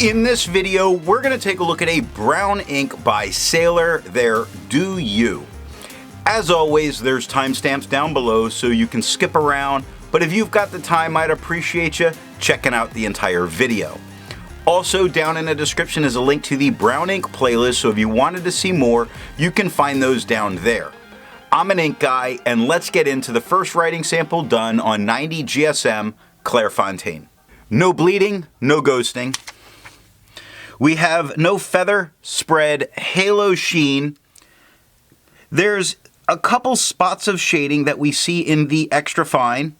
In this video, we're going to take a look at a brown ink by Sailor There Do You. As always, there's timestamps down below so you can skip around, but if you've got the time, I'd appreciate you checking out the entire video. Also, down in the description is a link to the brown ink playlist, so if you wanted to see more, you can find those down there. I'm an ink guy, and let's get into the first writing sample done on 90 GSM Clairfontaine. No bleeding, no ghosting. We have no feather, spread, halo sheen. There's a couple spots of shading that we see in the extra fine,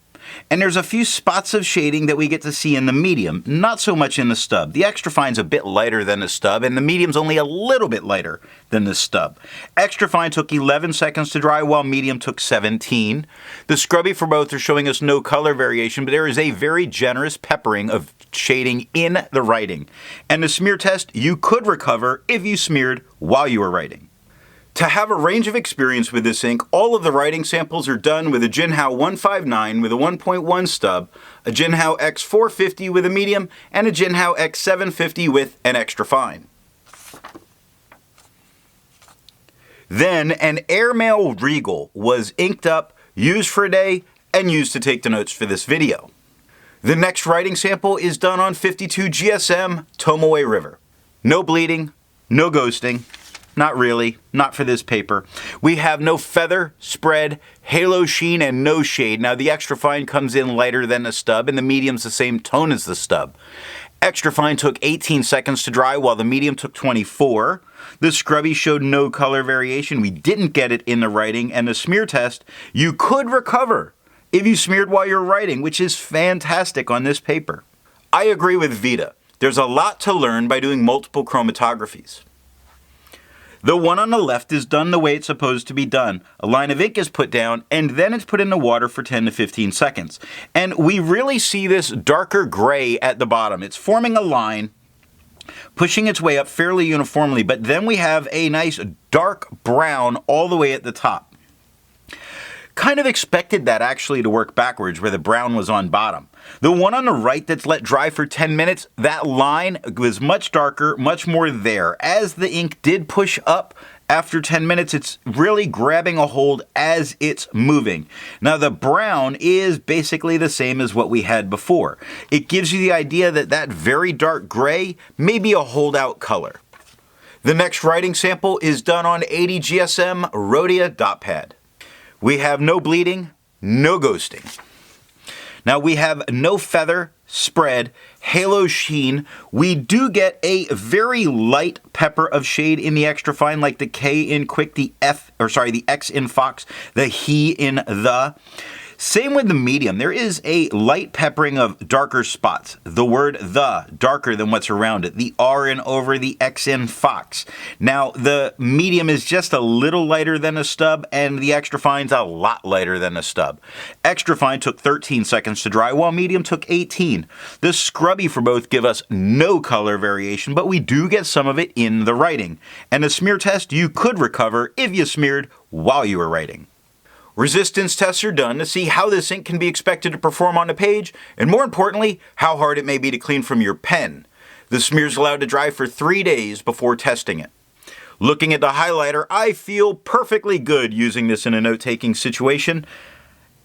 and there's a few spots of shading that we get to see in the medium, not so much in the stub. The extra fine's a bit lighter than the stub, and the medium's only a little bit lighter than the stub. Extra fine took 11 seconds to dry, while medium took 17. The scrubby for both are showing us no color variation, but there is a very generous peppering of shading in the writing. And the smear test you could recover if you smeared while you were writing. To have a range of experience with this ink, all of the writing samples are done with a Jinhao 159 with a 1.1 stub, a Jinhao X450 with a medium, and a Jinhao X750 with an extra fine. Then an Airmail Regal was inked up, used for a day, and used to take the notes for this video. The next writing sample is done on 52 GSM Tomoe River. No bleeding, no ghosting. Not really, not for this paper. We have no feather, spread, halo sheen, and no shade. Now the extra fine comes in lighter than the stub, and the medium's the same tone as the stub. Extra fine took 18 seconds to dry, while the medium took 24. The scrubby showed no color variation. We didn't get it in the writing, and the smear test you could recover if you smeared while you're writing, which is fantastic on this paper. I agree with Vita. There's a lot to learn by doing multiple chromatographies. The one on the left is done the way it's supposed to be done. A line of ink is put down, and then it's put in the water for 10 to 15 seconds. And we really see this darker gray at the bottom. It's forming a line, pushing its way up fairly uniformly, but then we have a nice dark brown all the way at the top. Kind of expected that actually to work backwards, where the brown was on bottom. The one on the right that's let dry for 10 minutes, that line was much darker, much more there. As the ink did push up after 10 minutes, it's really grabbing a hold as it's moving. Now the brown is basically the same as what we had before. It gives you the idea that that very dark gray may be a holdout color. The next writing sample is done on 80 GSM Rhodia dot pad. We have no bleeding, no ghosting. Now we have no feather, spread, halo sheen. We do get a very light pepper of shade in the extra fine, like the K in quick, the X in fox, the he in the. Same with the medium. There is a light peppering of darker spots. The word the, darker than what's around it. The R in over, the X in fox. Now, the medium is just a little lighter than a stub, and the extra fine's a lot lighter than a stub. Extra fine took 13 seconds to dry, while medium took 18. The scrubby for both give us no color variation, but we do get some of it in the writing. And the smear test you could recover if you smeared while you were writing. Resistance tests are done to see how this ink can be expected to perform on the page, and more importantly, how hard it may be to clean from your pen. The smear is allowed to dry for 3 days before testing it. Looking at the highlighter, I feel perfectly good using this in a note-taking situation.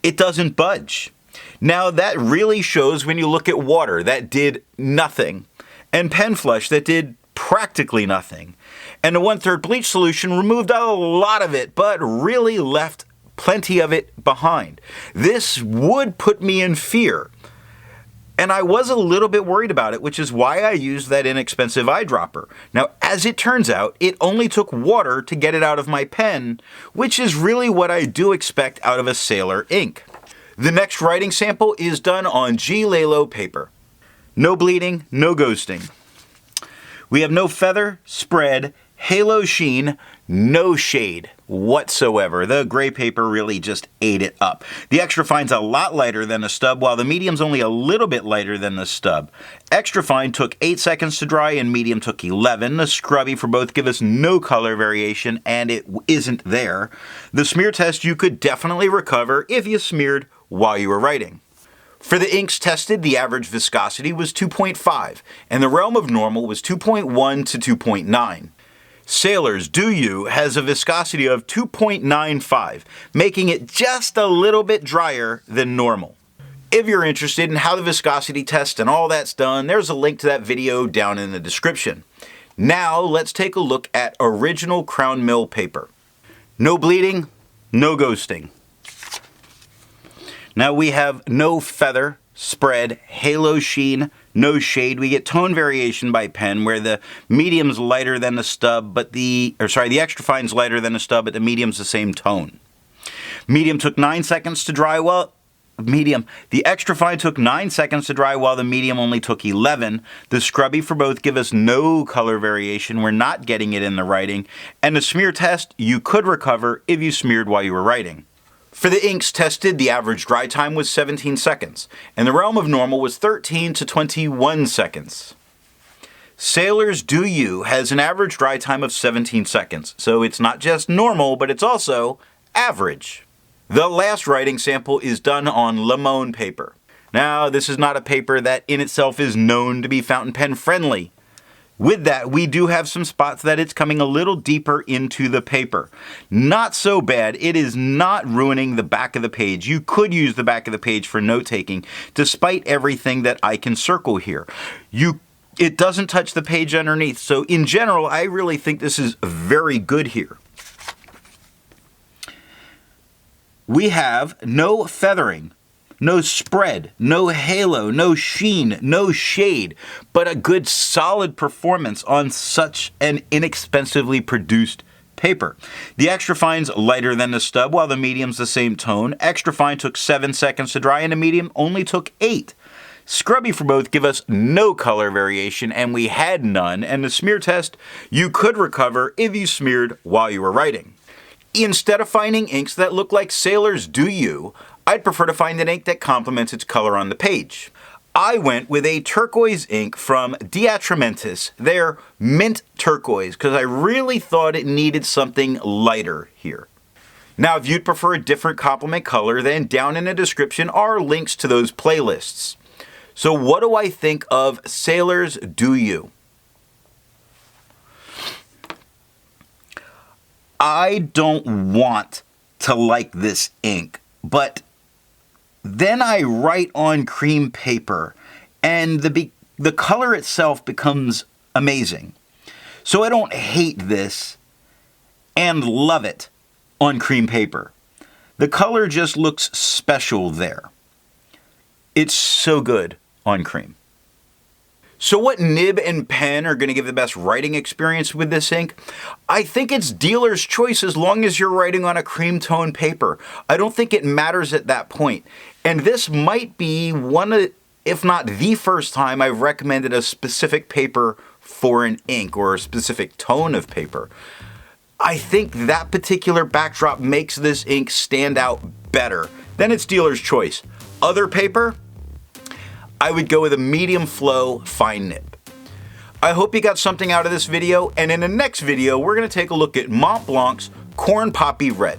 It doesn't budge. Now that really shows when you look at water, that did nothing, and pen flush, that did practically nothing. And the 1/3 bleach solution removed a lot of it, but really left plenty of it behind. This would put me in fear. And I was a little bit worried about it, which is why I used that inexpensive eyedropper. Now, as it turns out, it only took water to get it out of my pen, which is really what I do expect out of a Sailor ink. The next writing sample is done on G Lalo paper. No bleeding, no ghosting. We have no feather, spread, halo sheen, no shade whatsoever. The gray paper really just ate it up. The extra fine's a lot lighter than the stub, while the medium's only a little bit lighter than the stub. Extra fine took 8 seconds to dry, and medium took 11. The scrubby for both give us no color variation, and it isn't there. The smear test you could definitely recover if you smeared while you were writing. For the inks tested, the average viscosity was 2.5, and the realm of normal was 2.1 to 2.9. Sailor's Do You has a viscosity of 2.95, making it just a little bit drier than normal. If you're interested in how the viscosity test and all that's done, there's a link to that video down in the description. Now let's take a look at original crown mill paper. No bleeding, no ghosting. Now we have no feather, spread, halo sheen, no shade. We get tone variation by pen where the medium's lighter than the stub, but the extra fine's lighter than the stub, but the medium's the same tone. Medium took 9 seconds to dry the extra fine took 9 seconds to dry while the medium only took 11. The scrubby for both give us no color variation. We're not getting it in the writing. And the smear test you could recover if you smeared while you were writing. For the inks tested, the average dry time was 17 seconds, and the realm of normal was 13 to 21 seconds. Sailor's Do You has an average dry time of 17 seconds, so it's not just normal, but it's also average. The last writing sample is done on limon paper. Now, this is not a paper that in itself is known to be fountain pen friendly. With that, we do have some spots that it's coming a little deeper into the paper. Not so bad. It is not ruining the back of the page. You could use the back of the page for note-taking, despite everything that I can circle here. It doesn't touch the page underneath, so in general, I really think this is very good here. We have no feathering, no spread, no halo, no sheen, no shade, but a good solid performance on such an inexpensively produced paper. The extra fine's lighter than the stub, while the medium's the same tone. Extra fine took 7 seconds to dry, and the medium only took 8. Scrubby for both give us no color variation, and we had none, and the smear test you could recover if you smeared while you were writing. Instead of finding inks that look like Sailor's Do You, I'd prefer to find an ink that complements its color on the page. I went with a turquoise ink from Atramentis, their mint turquoise, because I really thought it needed something lighter here. Now, if you'd prefer a different complement color, then down in the description are links to those playlists. So what do I think of Sailor's Do You? I don't want to like this ink, but then I write on cream paper and the color itself becomes amazing. So I don't hate this and love it on cream paper. The color just looks special there. It's so good on cream. So what nib and pen are going to give the best writing experience with this ink? I think it's dealer's choice as long as you're writing on a cream tone paper. I don't think it matters at that point. And this might be one of, if not the first time, I've recommended a specific paper for an ink or a specific tone of paper. I think that particular backdrop makes this ink stand out better. Then it's dealer's choice. Other paper? I would go with a medium flow fine nib. I hope you got something out of this video, and in the next video we're going to take a look at Mont Blanc's Corn Poppy Red.